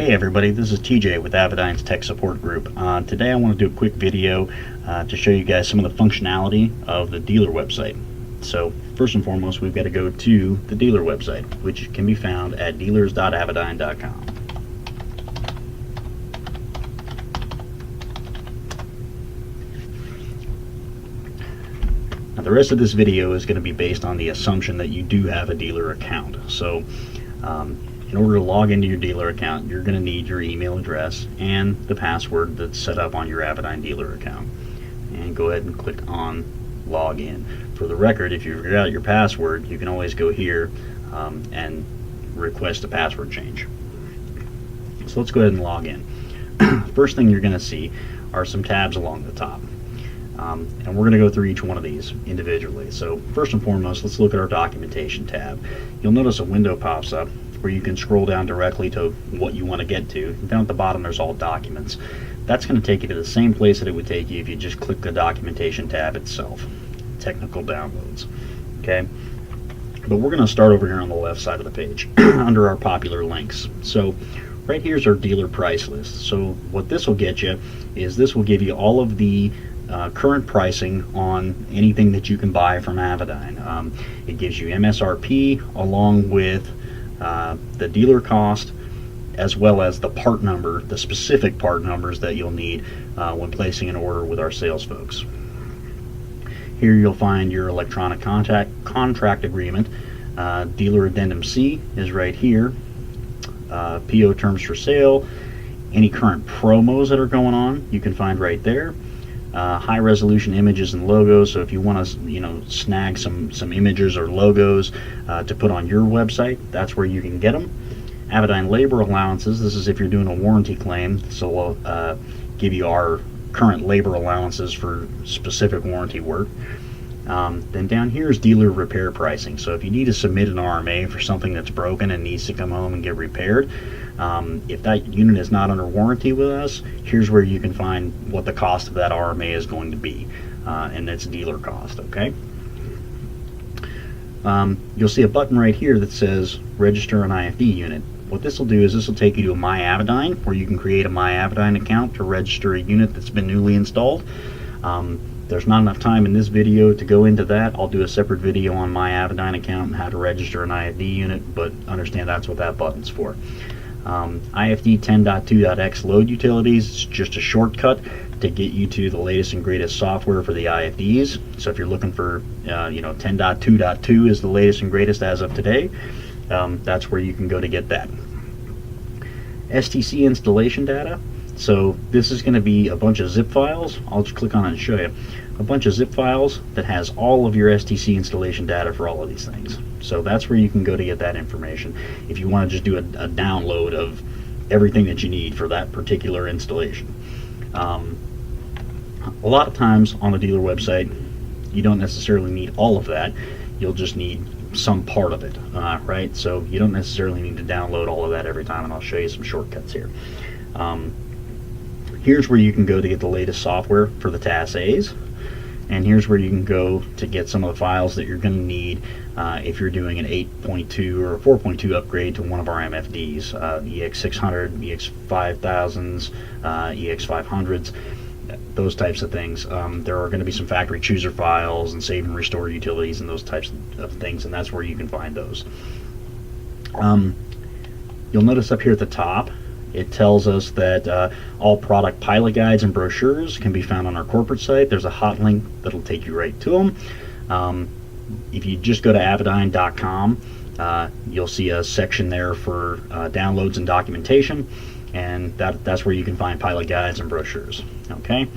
Hey everybody, this is TJ with Avidyne's Tech Support Group. Today I want to do a quick video to show you guys some of the functionality of the dealer website. So first and foremost, we've got to go to the dealer website, which can be found at dealers.avidyne.com. Now the rest of this video is going to be based on the assumption that you do have a dealer account. So in order to log into your dealer account, you're going to need your email address and the password that's set up on your Avidyne dealer account. And go ahead and click on Login. For the record, if you figure out your password, you can always go here and request a password change. So let's go ahead and log in. First thing you're going to see are some tabs along the top. And we're going to go through each one of these individually. So first and foremost, let's look at our documentation tab. You'll notice a window pops up where you can scroll down directly to what you want to get to. Down at the bottom there's all documents. That's going to take you to the same place that it would take you if you just click the documentation tab itself. Technical downloads. Okay, but we're going to start over here on the left side of the page under our popular links. So right here's our dealer price list. So what this will get you is this will give you all of the current pricing on anything that you can buy from Avidyne. It gives you MSRP along with the dealer cost, as well as the part number, the specific part numbers that you'll need when placing an order with our sales folks. Here you'll find your electronic contract agreement. Dealer Addendum C is right here. PO terms for sale. Any current promos that are going on, you can find right there. High resolution images and logos, so if you want to snag some images or logos to put on your website, that's where you can get them. Avidyne labor allowances, this is if you're doing a warranty claim, so we'll give you our current labor allowances for specific warranty work. Then down here is dealer repair pricing, so if you need to submit an RMA for something that's broken and needs to come home and get repaired, if that unit is not under warranty with us, here's where you can find what the cost of that RMA is going to be, and that's dealer cost. Okay. You'll see a button right here that says register an IFD unit. What this will do is this will take you to a My Avidyne, where you can create a My Avidyne account to register a unit that's been newly installed. There's not enough time in this video to go into that. I'll do a separate video on My Avidyne account and how to register an IFD unit, but understand that's what that button's for. IFD 10.2.x load utilities, it's just a shortcut to get you to the latest and greatest software for the IFDs. So if you're looking for 10.2.2 is the latest and greatest as of today, that's where you can go to get that. STC installation data, so this is going to be a bunch of zip files. I'll just click on it and show you a bunch of zip files that has all of your STC installation data for all of these things. So that's where you can go to get that information if you want to just do a download of everything that you need for that particular installation. A lot of times on the dealer website you don't necessarily need all of that, you'll just need some part of it, right? So you don't necessarily need to download all of that every time, and I'll show you some shortcuts here. Here's where you can go to get the latest software for the TAS-A's, and here's where you can go to get some of the files that you're going to need if you're doing an 8.2 or a 4.2 upgrade to one of our MFDs, EX600, EX5000s, EX500s, those types of things. There are going to be some factory chooser files and save and restore utilities and those types of things, and that's where you can find those. You'll notice up here at the top it tells us that all product pilot guides and brochures can be found on our corporate site. There's a hot link that'll take you right to them. If you just go to avidyne.com, you'll see a section there for downloads and documentation, and that's where you can find pilot guides and brochures. Okay.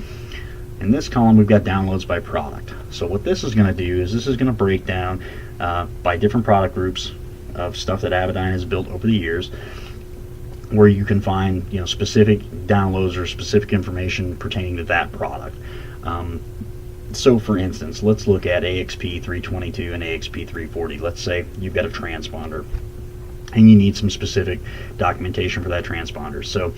In this column we've got downloads by product. So what this is going to do is this is going to break down by different product groups of stuff that Avidyne has built over the years, where you can find specific downloads or specific information pertaining to that product. So for instance, let's look at AXP 322 and AXP 340. Let's say you've got a transponder and you need some specific documentation for that transponder. So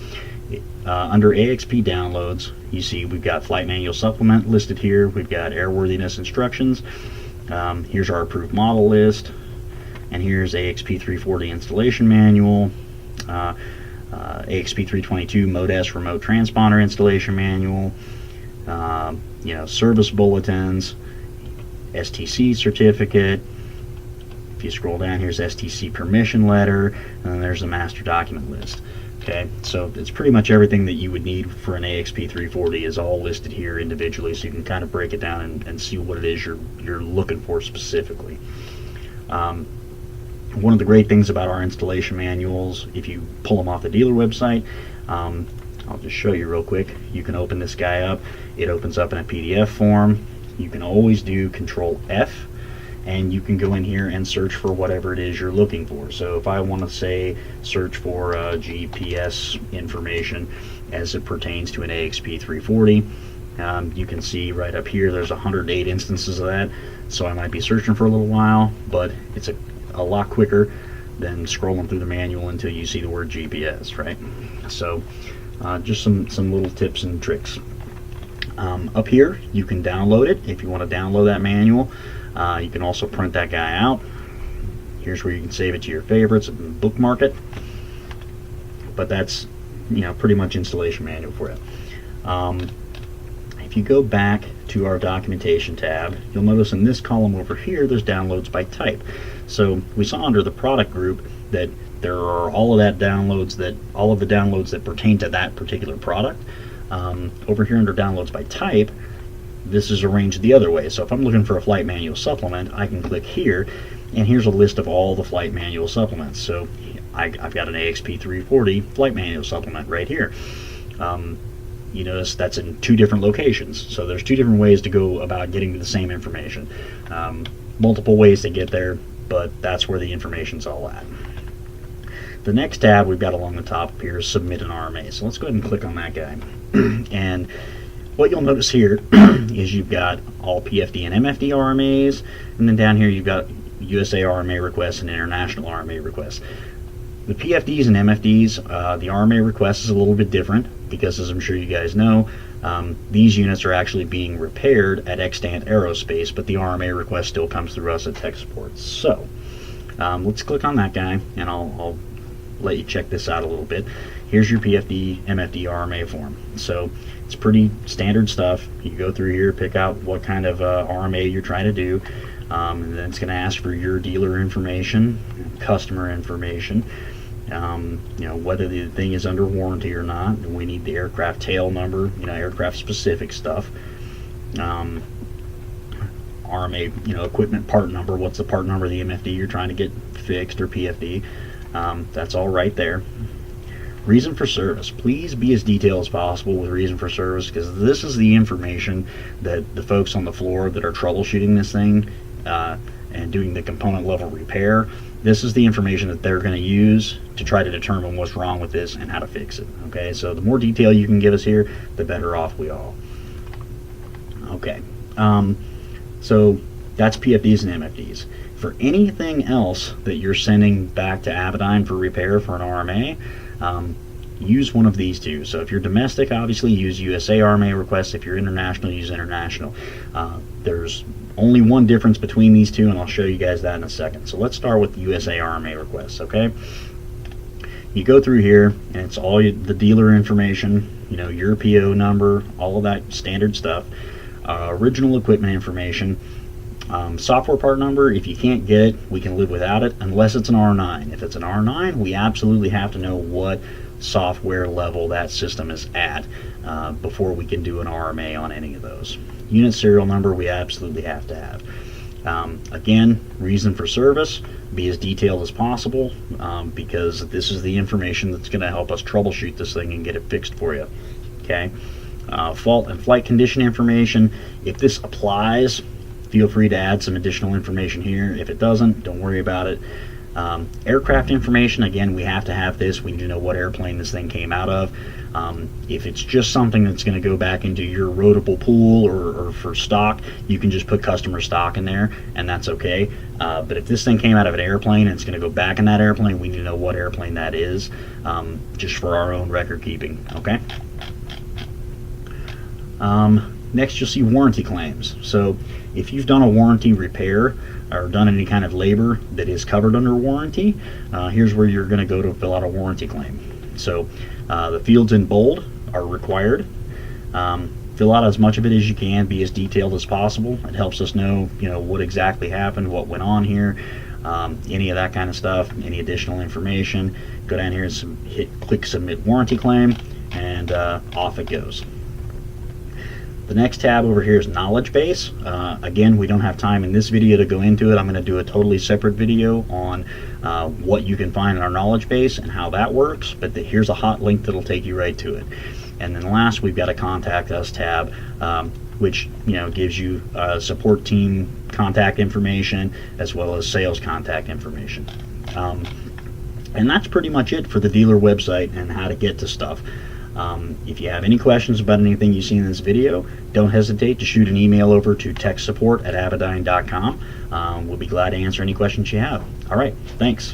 under AXP downloads, you see we've got flight manual supplement listed here. We've got airworthiness instructions. Here's our approved model list, and here's AXP 340 installation manual. AXP322 Mode S remote transponder installation manual, service bulletins, STC certificate. If you scroll down, here's STC permission letter, and then there's the master document list. Okay, so it's pretty much everything that you would need for an AXP340 is all listed here individually, so you can kind of break it down and see what it is you're looking for specifically. One of the great things about our installation manuals, if you pull them off the dealer website, I'll just show you real quick. You can open this guy up. It opens up in a PDF form. You can always do Control F, and you can go in here and search for whatever it is you're looking for. So if I want to say search for GPS information as it pertains to an AXP340, you can see right up here there's 108 instances of that. So I might be searching for a little while, but it's a lot quicker than scrolling through the manual until you see the word GPS, right? So just some little tips and tricks. Up here you can download it if you want to download that manual. You can also print that guy out. Here's where you can save it to your favorites and bookmark it. But that's pretty much installation manual for you. If you go back to our documentation tab, you'll notice in this column over here there's downloads by type. So we saw under the product group that there are all of the downloads that pertain to that particular product. Over here under downloads by type, this is arranged the other way. So if I'm looking for a flight manual supplement, I can click here, and here's a list of all the flight manual supplements. So I've got an AXP340 flight manual supplement right here. You notice that's in 2 different locations. So there's 2 different ways to go about getting to the same information. Multiple ways to get there, but that's where the information's all at. The next tab we've got along the top here is Submit an RMA. So let's go ahead and click on that guy. And what you'll notice here is you've got all PFD and MFD RMAs, and then down here you've got USA RMA requests and international RMA requests. The PFDs and MFDs, the RMA request is a little bit different because, as I'm sure you guys know, these units are actually being repaired at Extant Aerospace, but the RMA request still comes through us at Tech Support. So let's click on that guy, and I'll let you check this out a little bit. Here's your PFD, MFD RMA form. So it's pretty standard stuff. You go through here, pick out what kind of RMA you're trying to do, and then it's going to ask for your dealer information, customer information, whether the thing is under warranty or not. And we need the aircraft tail number, aircraft specific stuff. RMA, equipment part number. What's the part number of the MFD you're trying to get fixed, or PFD? That's all right there. Reason for service. Please be as detailed as possible with reason for service, because this is the information that the folks on the floor that are troubleshooting this thing and doing the component level repair, this is the information that they're going to use to try to determine what's wrong with this and how to fix it. Okay, so the more detail you can give us here, the better off we all. Okay, so that's PFDs and MFDs. For anything else that you're sending back to Avidyne for repair for an RMA, use one of these 2. So if you're domestic, obviously use USA RMA request. If you're international, use international. There's only one difference between these 2, and I'll show you guys that in a second. So let's start with the USA RMA requests, okay? You go through here, and it's all the dealer information, your PO number, all of that standard stuff, original equipment information, software part number. If you can't get it, we can live without it unless it's an R9. If it's an R9, we absolutely have to know what software level that system is at before we can do an RMA on any of those. Unit serial number we absolutely have to have. Again, reason for service, be as detailed as possible because this is the information that's going to help us troubleshoot this thing and get it fixed for you. Okay. Fault and flight condition information. If this applies, feel free to add some additional information here. If it doesn't, don't worry about it. Aircraft information, again, we have to have this. We need to know what airplane this thing came out of. If it's just something that's going to go back into your roadable pool or for stock, you can just put customer stock in there, and that's okay. But if this thing came out of an airplane and it's going to go back in that airplane, we need to know what airplane that is, just for our own record keeping. Okay. Next, you'll see warranty claims. So if you've done a warranty repair or done any kind of labor that is covered under warranty, here's where you're going to go to fill out a warranty claim. So the fields in bold are required. Fill out as much of it as you can, be as detailed as possible. It helps us know, what exactly happened, what went on here, any of that kind of stuff, any additional information. Go down here and click submit warranty claim, and off it goes. The next tab over here is knowledge base. Again, we don't have time in this video to go into it. I'm going to do a totally separate video on what you can find in our knowledge base and how that works, but here's a hot link that'll take you right to it. And then last, we've got a contact us tab, which gives you support team contact information as well as sales contact information. And that's pretty much it for the dealer website and how to get to stuff. If you have any questions about anything you see in this video, don't hesitate to shoot an email over to techsupport@avidyne.com. We'll be glad to answer any questions you have. All right, thanks.